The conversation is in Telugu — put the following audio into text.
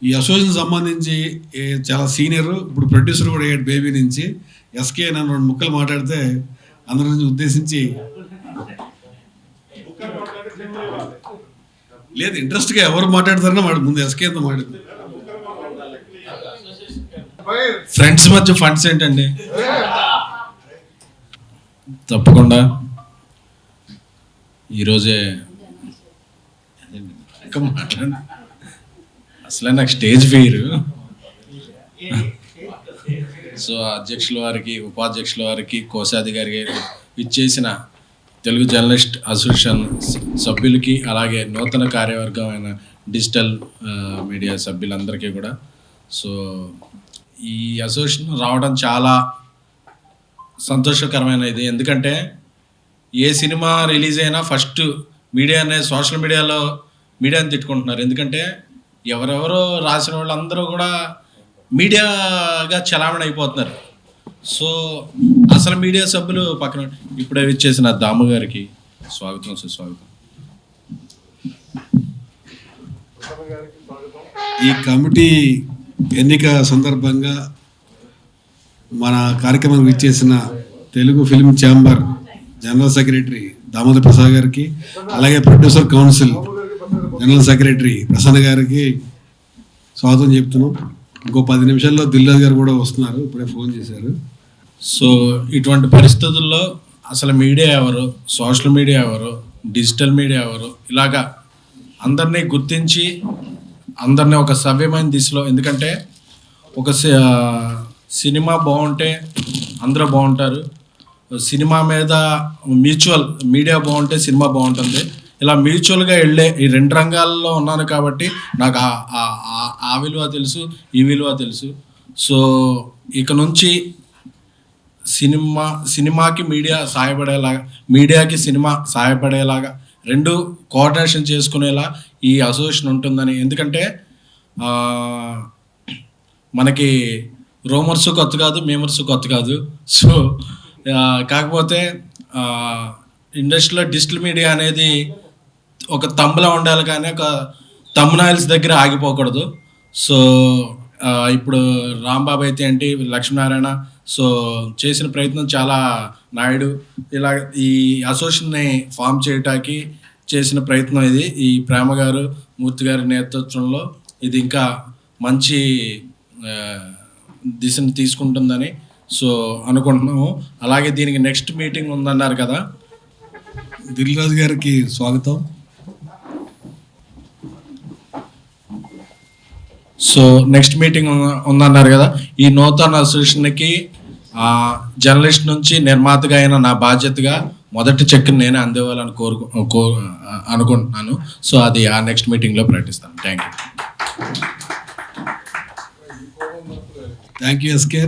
ఈ అసోసియేషన్ సంబంధించి చాలా సీనియర్, ఇప్పుడు ప్రొడ్యూసర్ కూడా అయ్యాడు బేబీ నుంచి. ఎస్కే నన్ను 2 ముక్కలు మాట్లాడితే అందరిని ఉద్దేశించి లేదు, ఇంట్రెస్ట్గా ఎవరు మాట్లాడతారన్నా ముందు ఎస్కేతో మాట్లాడుతుంది. ఫ్రెండ్స్ మధ్య ఫండ్స్ ఏంటండి? తప్పకుండా ఈరోజే మాట్లాడి అసలే నాకు స్టేజ్ ఫియర్. సో అధ్యక్షుల వారికి, ఉపాధ్యక్షుల వారికి, కోశాధికారి గారికి, ఇచ్చేసిన తెలుగు జర్నలిస్ట్ అసోసియేషన్ సభ్యులకి, అలాగే నూతన కార్యవర్గమైన డిజిటల్ మీడియా సభ్యులందరికీ కూడా, సో ఈ అసోసియేషన్ రావడం చాలా సంతోషకరమైన ఇది. ఎందుకంటే ఏ సినిమా రిలీజ్ అయినా ఫస్ట్ మీడియానే, సోషల్ మీడియాలో మీడియాని తిట్టుకుంటున్నారు. ఎందుకంటే ఎవరెవరో రాసిన వాళ్ళందరూ కూడా మీడియాగా చలామణి అయిపోతున్నారు. సో అసలు మీడియా సభ్యులు పక్కన ఇప్పుడే విచ్చేసిన దాము గారికి స్వాగతం, సుస్వాగతం. ఈ కమిటీ ఎన్నిక సందర్భంగా మన కార్యక్రమం ఇచ్చేసిన Telugu film chamber general secretary Damodar Prasad గారికి, అలాగే producer council general secretary Prasanna గారికి స్వాగతం చెప్తున్నాం. ఇంకో 10 నిమిషాల్లో దిల్రాజ్ గారు కూడా వస్తున్నారు, ఇప్పుడే ఫోన్ చేశారు. సో ఇటువంటి పరిస్థితుల్లో అసలు మీడియా ఎవరు, సోషల్ మీడియా ఎవరు, డిజిటల్ మీడియా ఎవరు, ఇలాగా అందరినీ గుర్తించి అందరినీ ఒక సవ్యమైన దిశలో, ఎందుకంటే ఒక సినిమా బాగుంటే అందరూ బాగుంటారు. సినిమా మీద మ్యూచువల్, మీడియా బాగుంటే సినిమా బాగుంటుంది. ఇలా మ్యూచువల్గా వెళ్ళే ఈ 2 రంగాల్లో ఉన్నాను కాబట్టి నాకు ఆ విలువ తెలుసు, ఈ విలువ తెలుసు. సో ఇక నుంచి సినిమాకి మీడియా సహాయపడేలాగా, మీడియాకి సినిమా సహాయపడేలాగా 2 కోఆర్డినేషన్ చేసుకునేలా ఈ అసోసియేషన్ ఉంటుందని. ఎందుకంటే మనకి రూమర్స్ కొత్త కాదు, మేమర్స్ కొత్త కాదు. సో కాకపోతే ఇండస్ట్రీలో డిజిటల్ మీడియా అనేది ఒక తంబులా ఉండాలి, కానీ ఒక థంబ్నైల్స్ దగ్గర ఆగిపోకూడదు. సో ఇప్పుడు రాంబాబు అయితే ఏంటి, లక్ష్మీనారాయణ, సో చేసిన ప్రయత్నం చాలా, నాయుడు, ఇలా ఈ అసోసియేషన్ని ఫామ్ చేయటానికి చేసిన ప్రయత్నం ఇది. ఈ ప్రేమ గారు, మూర్తి గారి నేతృత్వంలో ఇది ఇంకా మంచి దిశను తీసుకుంటుందని సో అనుకుంటున్నాము. అలాగే దీనికి నెక్స్ట్ మీటింగ్ ఉందన్నారు కదా, దిల్రాజ్ గారికి స్వాగతం. సో నెక్స్ట్ మీటింగ్ ఉందన్నారు కదా, ఈ నూతన అసోసియేషన్కి జర్నలిస్ట్ నుంచి నిర్మాతగా అయిన నా బాధ్యతగా మొదటి చెక్ని నేనే అందివ్వాలని అనుకుంటున్నాను. సో అది ఆ నెక్స్ట్ మీటింగ్లో ప్రకటిస్తాను. Thank you. Thank you SK.